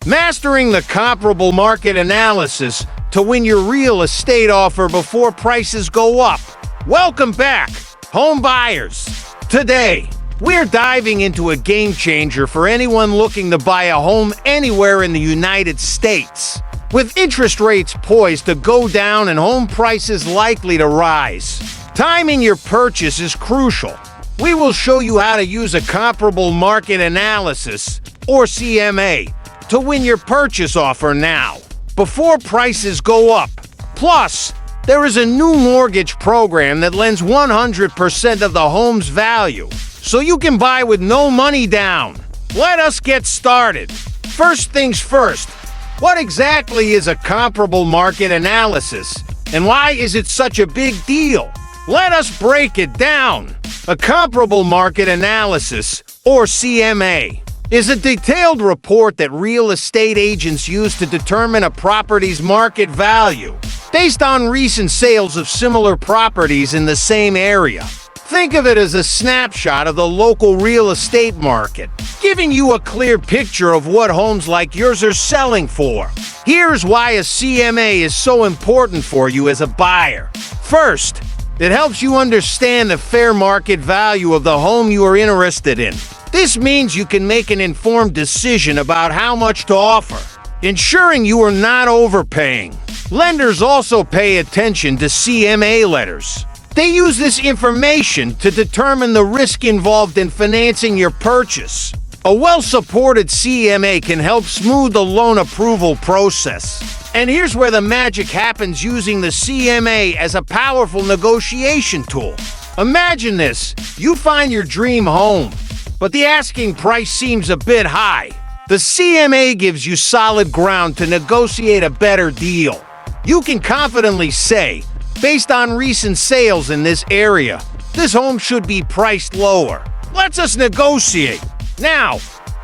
Mastering the comparable market analysis to win your real estate offer before prices go up. Welcome back, home buyers. Today, we're diving into a game changer for anyone looking to buy a home anywhere in the United States. With interest rates poised to go down and home prices likely to rise, timing your purchase is crucial. We will show you how to use a comparable market analysis, or CMA, to win your purchase offer now, before prices go up. Plus, there is a new mortgage program that lends 100% of the home's value, so you can buy with no money down. Let us get started. First things first, what exactly is a comparable market analysis, and why is it such a big deal? Let us break it down. A comparable market analysis, or CMA, is a detailed report that real estate agents use to determine a property's market value based on recent sales of similar properties in the same area. Think of it as a snapshot of the local real estate market, giving you a clear picture of what homes like yours are selling for. Here's why a CMA is so important for you as a buyer. First, it helps you understand the fair market value of the home you are interested in. This means you can make an informed decision about how much to offer, ensuring you are not overpaying. Lenders also pay attention to CMA letters. They use this information to determine the risk involved in financing your purchase. A well-supported CMA can help smooth the loan approval process. And here's where the magic happens using the CMA as a powerful negotiation tool. Imagine this: you find your dream home, but the asking price seems a bit high. The CMA gives you solid ground to negotiate a better deal. You can confidently say, based on recent sales in this area, this home should be priced lower. Let us negotiate. Now,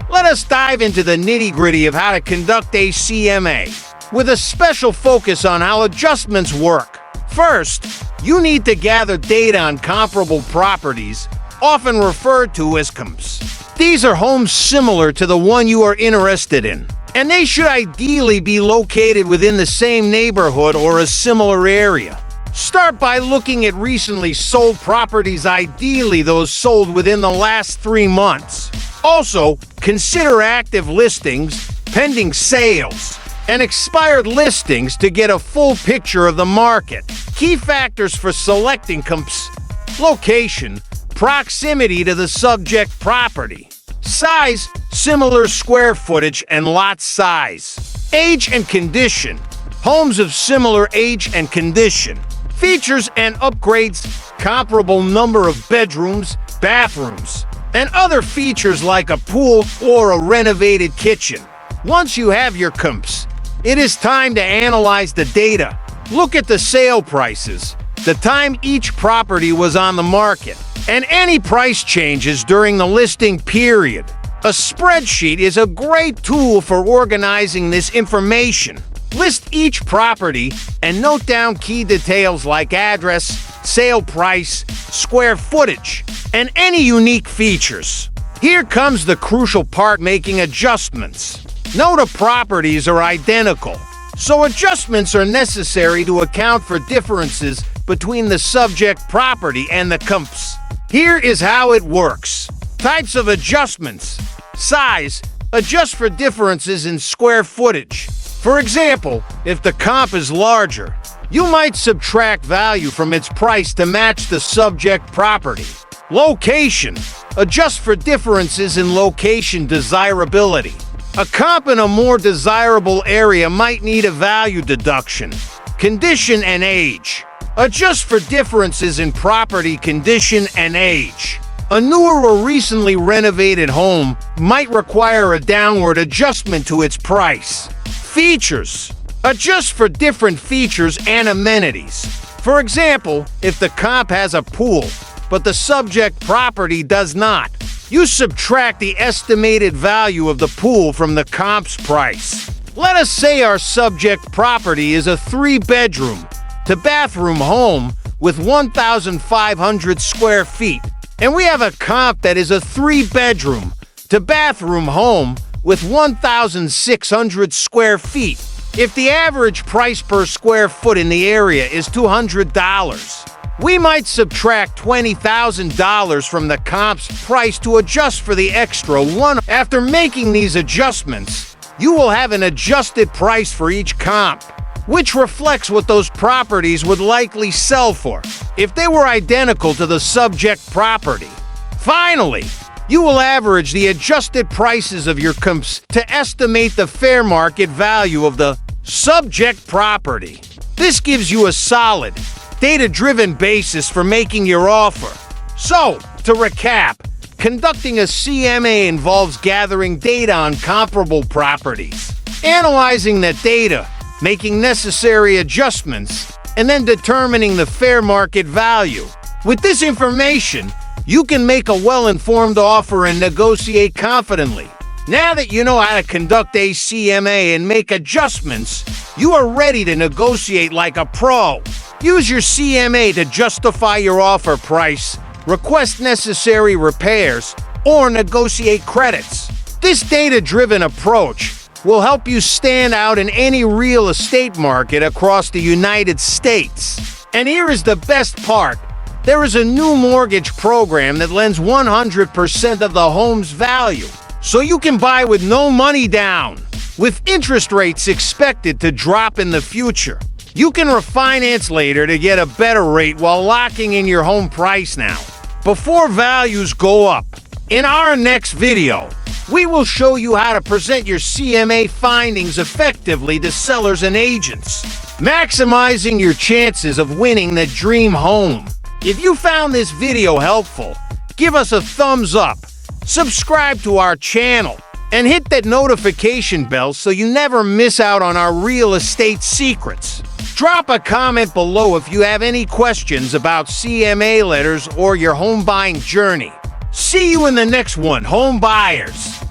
let us dive into the nitty-gritty of how to conduct a CMA, with a special focus on how adjustments work. First, you need to gather data on comparable properties, often referred to as comps. These are homes similar to the one you are interested in, and they should ideally be located within the same neighborhood or a similar area. Start by looking at recently sold properties, ideally those sold within the last 3 months. Also, consider active listings, pending sales, and expired listings to get a full picture of the market. Key factors for selecting comps: location, proximity to the subject property, size, similar square footage and lot size, age and condition, homes of similar age and condition, features and upgrades, comparable number of bedrooms, bathrooms, and other features like a pool or a renovated kitchen. Once you have your comps, it is time to analyze the data. Look at the sale prices, the time each property was on the market, and any price changes during the listing period. A spreadsheet is a great tool for organizing this information. List each property and note down key details like address, sale price, square footage, and any unique features. Here comes the crucial part: making adjustments. No two properties are identical, so adjustments are necessary to account for differences between the subject property and the comps. Here is how it works. Types of adjustments. Size. Adjust for differences in square footage. For example, if the comp is larger, you might subtract value from its price to match the subject property. Location. Adjust for differences in location desirability. A comp in a more desirable area might need a value deduction. Condition and age. Adjust for differences in property condition and age. A newer or recently renovated home might require a downward adjustment to its price. Features. Adjust for different features and amenities. For example, if the comp has a pool, but the subject property does not, you subtract the estimated value of the pool from the comp's price. Let us say our subject property is a 3-bedroom to bathroom home with 1,500 square feet, and we have a comp that is a 3-bedroom to bathroom home with 1,600 square feet. If the average price per square foot in the area is $200, we might subtract $20,000 from the comp's price to adjust for the extra one. After making these adjustments, you will have an adjusted price for each comp, which reflects what those properties would likely sell for if they were identical to the subject property. Finally, you will average the adjusted prices of your comps to estimate the fair market value of the subject property. This gives you a solid, data-driven basis for making your offer. So, to recap, conducting a CMA involves gathering data on comparable properties, analyzing that data, making necessary adjustments, and then determining the fair market value. With this information, you can make a well-informed offer and negotiate confidently. Now that you know how to conduct a CMA and make adjustments, you are ready to negotiate like a pro. Use your CMA to justify your offer price, request necessary repairs, or negotiate credits. This data-driven approach will help you stand out in any real estate market across the United States. And here is the best part. There is a new mortgage program that lends 100% of the home's value, so you can buy with no money down. With interest rates expected to drop in the future, you can refinance later to get a better rate while locking in your home price now, before values go up. In our next video, we will show you how to present your CMA findings effectively to sellers and agents, maximizing your chances of winning the dream home. If you found this video helpful, give us a thumbs up, subscribe to our channel, and hit that notification bell so you never miss out on our real estate secrets. Drop a comment below if you have any questions about CMA letters or your home buying journey. See you in the next one, home buyers.